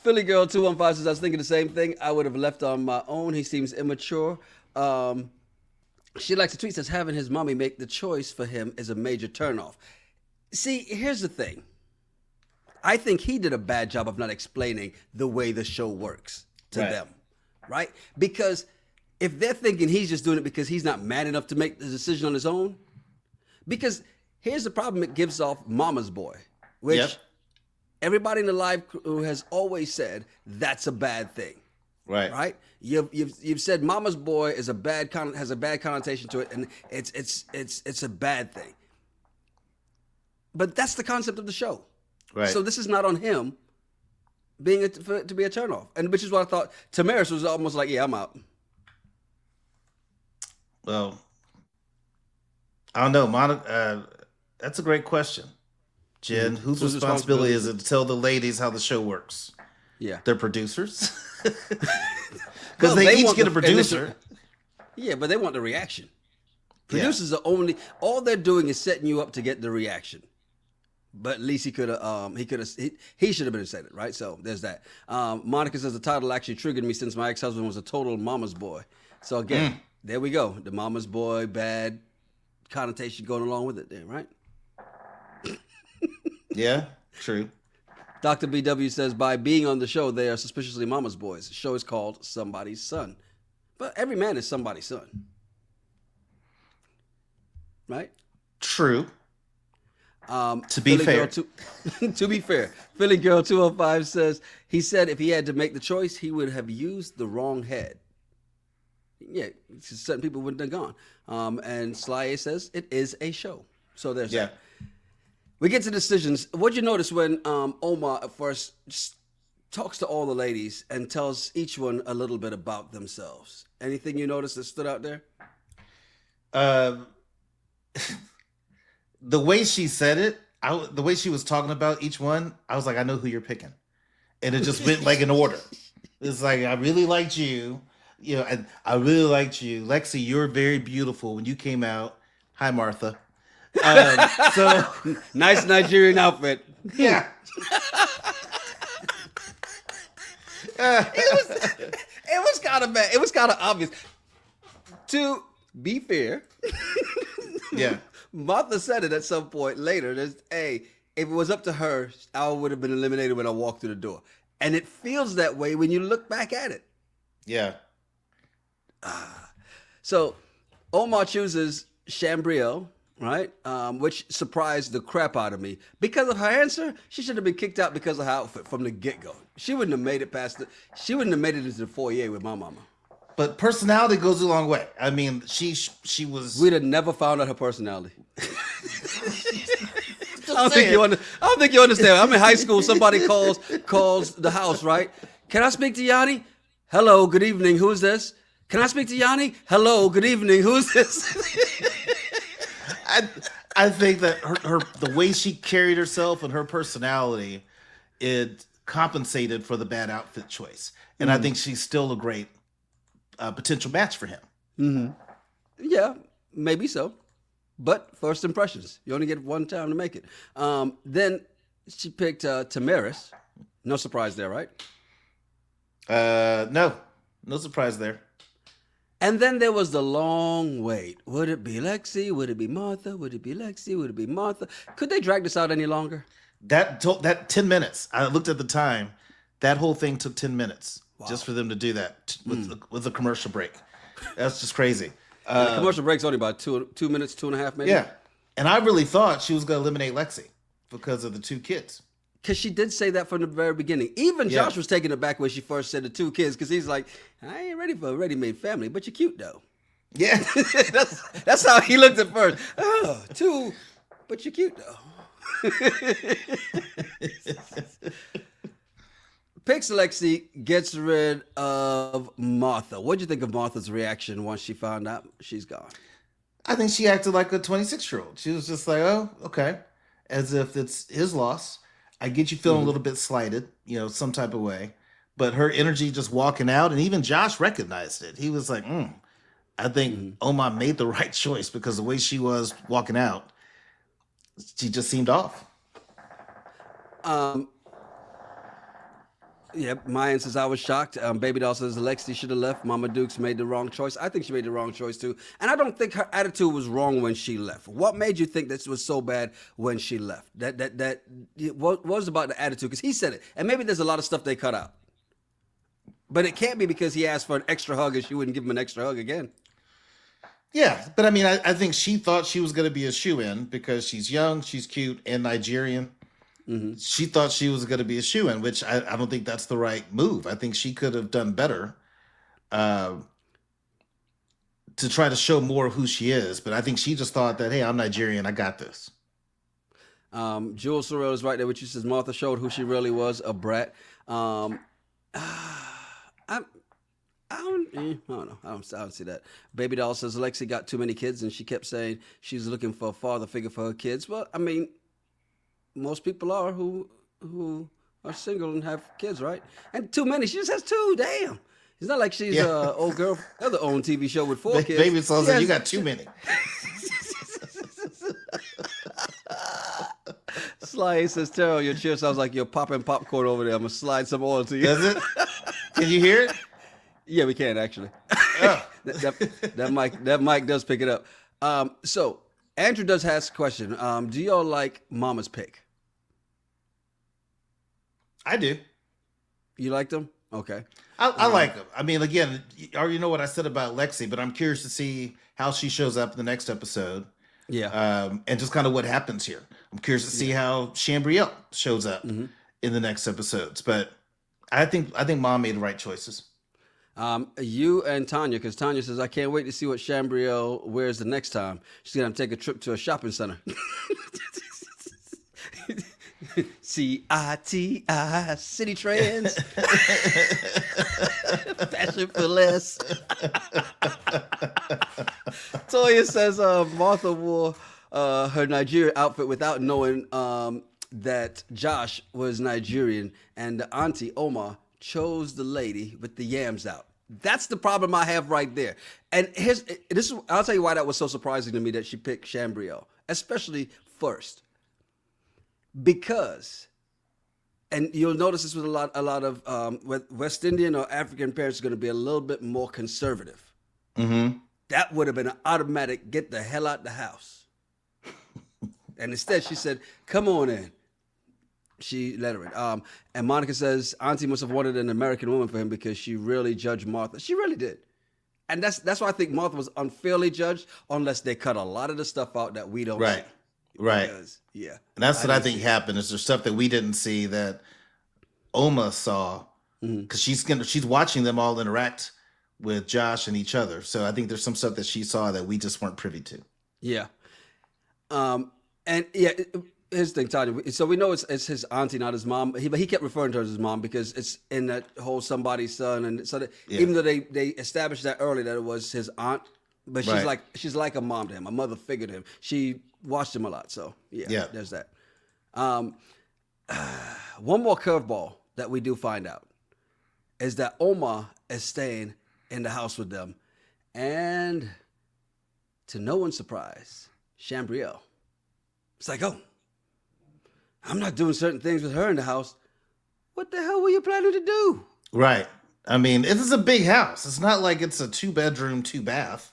Philly Girl 215 says, I was thinking the same thing. I would have left on my own. He seems immature. She likes to tweet, says, having his mommy make the choice for him is a major turnoff. See, here's the thing. I think he did a bad job of not explaining the way the show works to them, right? Because if they're thinking he's just doing it because he's not man enough to make the decision on his own, because here's the problem, it gives off mama's boy, which everybody in the live crew has always said that's a bad thing. Right. You've said mama's boy is has a bad connotation to it, and it's a bad thing. But that's the concept of the show. Right. So this is not on him being for it to be a turnoff, and which is what I thought. Tamaris was almost like, yeah, I'm out. Well, I don't know. That's a great question, Jen. Whose responsibility is it to tell the ladies how the show works? Yeah, they're producers. Because they each get a producer. Yeah, but they want the reaction. Producers are all they're doing is setting you up to get the reaction. But at least he should have been said it, right? So there's that. Monica says the title actually triggered me since my ex-husband was a total mama's boy. So again, there we go. The mama's boy, bad connotation going along with it there, right? Yeah, true. Dr. BW says, by being on the show, they are suspiciously mama's boys. The show is called Somebody's Son. But every man is somebody's son. Right? True. To be Philly fair. To be fair, Philly Girl 205 says, he said if he had to make the choice, he would have used the wrong head. Yeah, certain people wouldn't have gone. And Sly A says, it is a show. So there's that. We get to decisions. What'd you notice when Omar at first just talks to all the ladies and tells each one a little bit about themselves? Anything you noticed that stood out there? The way she said it, the way she was talking about each one, I was like, I know who you're picking. And it just went like in order. It's like, I really liked you. You know, and I really liked you. Lexi, you're very beautiful when you came out. Hi, Martha. So nice Nigerian outfit. Yeah. It was kind of bad. It was kind of obvious. To be fair, yeah, Martha said it at some point later. If it was up to her, I would have been eliminated when I walked through the door. And it feels that way when you look back at it. Yeah. So Omar chooses Chambriel, right? Which surprised the crap out of me. Because of her answer, she should have been kicked out because of her outfit from the get-go. She wouldn't have made it she wouldn't have made it into the foyer with my mama. But personality goes a long way. I mean, she was. We'd have never found out her personality. I don't think you understand. I'm in high school. Somebody calls the house, right? Can I speak to Yanni? Hello, good evening. Who's this? Can I speak to Yanni? Hello, good evening. Who's this? I think that the way she carried herself and her personality, compensated for the bad outfit choice. And I think she's still a great potential match for him. Yeah, maybe so. But first impressions, you only get one time to make it. Then she picked Tamaris. No surprise there, right? No surprise there. And then there was the long wait. Would it be Lexi? Would it be Martha? Would it be Lexi? Would it be Martha? Could they drag this out any longer? That 10 minutes. I looked at the time. That whole thing took 10 minutes just for them to do that with a commercial break. That's just crazy. And the commercial break's only about 2 minutes, 2.5 maybe. Yeah, and I really thought she was going to eliminate Lexi because of the 2 kids. Because she did say that from the very beginning. Even Josh was taken aback when she first said the 2 kids, because he's like, I ain't ready for a ready-made family, but you're cute though. Yeah, that's how he looked at first. Oh, 2, but you're cute though. Picks Lexi, gets rid of Martha. What'd you think of Martha's reaction once she found out she's gone? I think she acted like a 26-year-old. She was just like, oh, okay. As if it's his loss. I get you feeling a little bit slighted, some type of way. But her energy just walking out, and even Josh recognized it. He was like, I think Omar made the right choice, because the way she was walking out, she just seemed off. Yeah, Mayan says, I was shocked. Baby Doll says, Lexi should have left. Mama Dukes made the wrong choice. I think she made the wrong choice too. And I don't think her attitude was wrong when she left. What made you think this was so bad when she left? What was about the attitude? Because he said it. And maybe there's a lot of stuff they cut out. But it can't be because he asked for an extra hug and she wouldn't give him an extra hug again. Yeah, but I mean, I think she thought she was going to be a shoo-in because she's young, she's cute, and Nigerian. She thought she was going to be a shoo-in, which I don't think that's the right move. I think she could have done better to try to show more of who she is. But I think she just thought that, hey, I'm Nigerian, I got this. Jules Sorrell is right there, which she says Martha showed who she really was, a brat. I don't know. I don't see that. Baby Doll says Lexi got too many kids, and she kept saying she's looking for a father figure for her kids. Well, I mean, most people are who are single and have kids, right? And too many. She just has 2. Damn. It's not like she's a old girl, other own TV show with 4 kids. Baby Doll says you got too many. Sly says, Terrell, your chair sounds like you're popping popcorn over there. I'm going to slide some oil to you. Does it? Can you hear it? Yeah, we can actually. Oh. that mic does pick it up. So Andrew does ask a question. Do y'all like Mama's pick? I do. You like them? Okay. I like them. I mean, again, you already know what I said about Lexi, but I'm curious to see how she shows up in the next episode. Yeah. And just kind of what happens here. I'm curious to see how Chambriel shows up in the next episodes. But I think Mom made the right choices. You and Tanya, because Tanya says, I can't wait to see what Chambriel wears the next time. She's going to take a trip to a shopping center. CITI, City Trends. Fashion for less. Toya says Martha wore her Nigerian outfit without knowing that Josh was Nigerian, and the auntie, Omar, chose the lady with the yams out. That's the problem I have right there. And I'll tell you why that was so surprising to me that she picked Chambriel, especially first. Because, and you'll notice this with a lot of West Indian or African parents are going to be a little bit more conservative. Mm-hmm. That would have been an automatic get the hell out the house. And instead she said, come on in. She let her in. And Monica says, Auntie must have wanted an American woman for him because she really judged Martha. She really did. And that's why I think Martha was unfairly judged, unless they cut a lot of the stuff out that we don't see. Right. Because, yeah. And that's what I think happened, is there's stuff that we didn't see that Oma saw, because she's watching them all interact with Josh and each other. So I think there's some stuff that she saw that we just weren't privy to. Yeah. And yeah, here's the thing, Tanya. So we know it's his auntie, not his mom. But he kept referring to her as his mom because it's in that whole somebody's son. And so even though they established that early that it was his aunt, but she's like a mom to him, a mother figure to him. She watched him a lot. So yeah. There's that. One more curveball that we do find out is that Omar is staying in the house with them. And to no one's surprise, Chambriel. It's like, oh, I'm not doing certain things with her in the house. What the hell were you planning to do? Right. I mean, it is a big house. It's not like it's a 2-bedroom, 2-bath.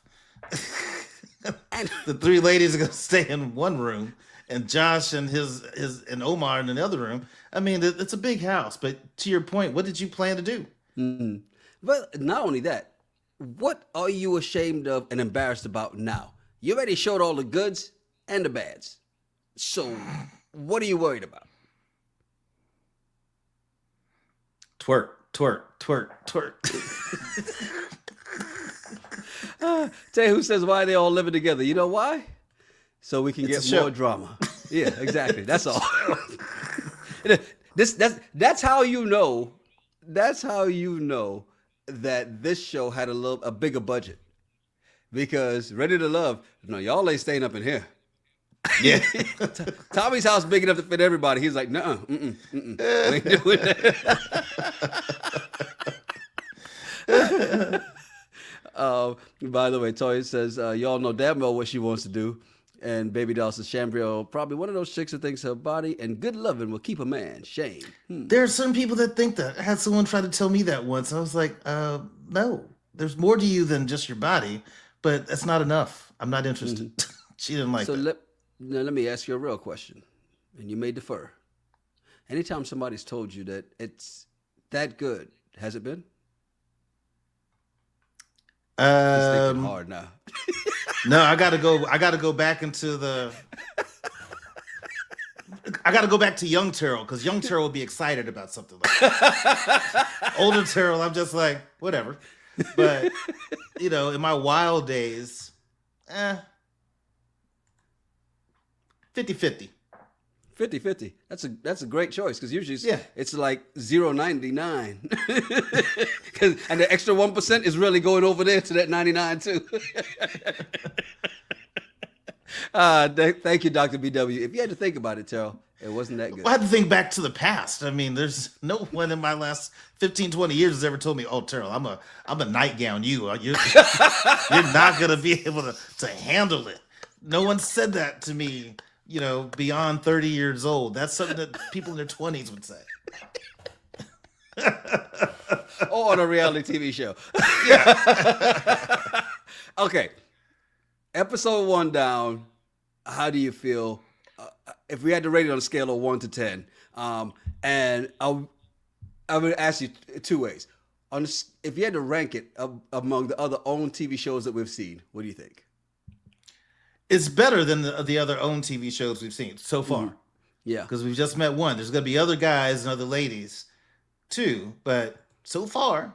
The 3 ladies are going to stay in one room, and Josh and and Omar in another room. I mean, it's a big house. But to your point, what did you plan to do? Mm-hmm. But not only that, what are you ashamed of and embarrassed about now? You already showed all the goods and the bads. So what are you worried about? Twerk, twerk, twerk, twerk. Tell you who says why they all living together. You know why? So we can It's get more drama. Yeah, exactly. That's all. That's how you know. That's how you know that this show had a bigger budget. Because Ready to Love, no, y'all ain't staying up in here. Yeah. Tommy's house big enough to fit everybody. He's like, nuh-uh, we ain't doing that. By the way, Toya says, y'all know damn well what she wants to do. And Baby Doll says, Chambriel, probably one of those chicks that thinks her body and good loving will keep a man. Shame. There are some people that think that. I had someone try to tell me that once. I was like, no, there's more to you than just your body, but that's not enough. I'm not interested. Mm-hmm. She didn't like that. Now let me ask you a real question, and you may defer. Anytime somebody's told you that it's that good, has it been? He's thinking hard now. No, I gotta go back into the. I gotta go back to young Terrell, because young Terrell will be excited about something like that. Older Terrell, I'm just like, whatever. But in my wild days, 50-50. 50-50. That's a great choice, because usually it's like 0.99. And the extra 1% is really going over there to that 99 too. Thank you, Dr. BW. If you had to think about it, Terrell, it wasn't that good. I had to think back to the past. I mean, there's no one in my last 15, 20 years has ever told me, "Oh, Terrell, I'm a nightgown. You're not gonna be able to handle it." No one said that to me. Beyond 30 years old. That's something that people in their 20s would say. Or on a reality TV show. Yeah. Okay. Episode 1 down. How do you feel? If we had to rate it on a scale of 1 to 10, and I would ask you 2 ways. If you had to rank it among the other own TV shows that we've seen, what do you think? It's better than the other own TV shows we've seen so far. Mm-hmm. Yeah. Because we've just met one. There's going to be other guys and other ladies too. But so far,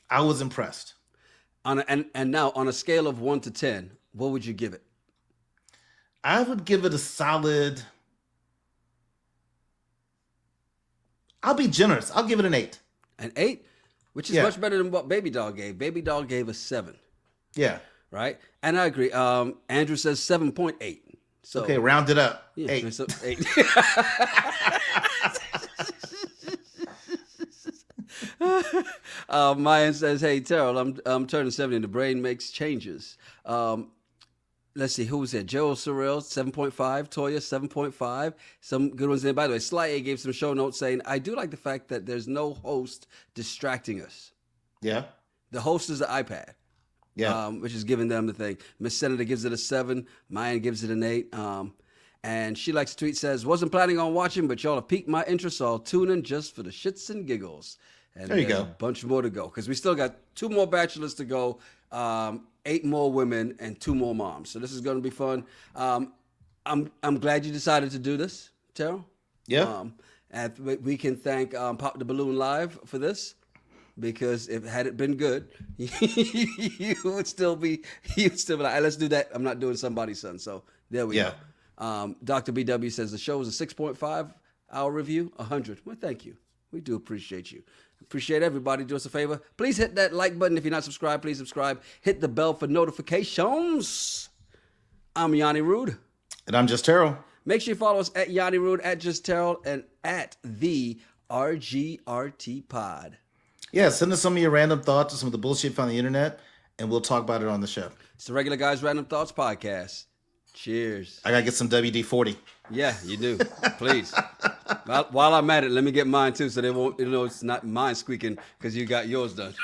I was impressed. And now, on a scale of 1 to 10, what would you give it? I would give it a solid... I'll be generous. I'll give it an 8. An 8? Which is much better than what Baby Doll gave. Baby Doll gave a 7. Yeah. Right? And I agree. Andrew says 7.8. So, okay, round it up. Yeah, 8. So 8. Mayan says, hey, Terrell, I'm turning 70 and the brain makes changes. Let's see, who was there? Joe Sorrell, 7.5. Toya, 7.5. Some good ones there. By the way, Sly A gave some show notes saying, I do like the fact that there's no host distracting us. Yeah. The host is the iPad. Yeah. Which is giving them the thing. Miss Senator gives it a 7. Mayan gives it an 8. And She Likes to Tweet says, wasn't planning on watching, but y'all have piqued my interest, so I'll tune in just for the shits and giggles. And there you go. A bunch more to go, because we still got 2 more bachelors to go, 8 more women, and 2 more moms. So this is going to be fun. I'm glad you decided to do this, Terrell. Yeah. And we can thank Pop the Balloon Live for this. Because had it been good, you would still be like, let's do that. I'm not doing somebody's son. So there we go. Dr. BW says the show is a 6.5 hour review, 100. Well, thank you. We do appreciate you. Appreciate everybody. Do us a favor. Please hit that like button. If you're not subscribed, please subscribe. Hit the bell for notifications. I'm Yanni Rude. And I'm Just Terrell. Make sure you follow us at Yanni Rude, at Just Terrell, and at the RGRT Pod. Yeah, send us some of your random thoughts or some of the bullshit you found on the internet, and we'll talk about it on the show. It's the Regular Guys Random Thoughts Podcast. Cheers. I gotta get some WD-40. Yeah, you do. Please. While I'm at it, let me get mine too, so they won't. It's not mine squeaking because you got yours done.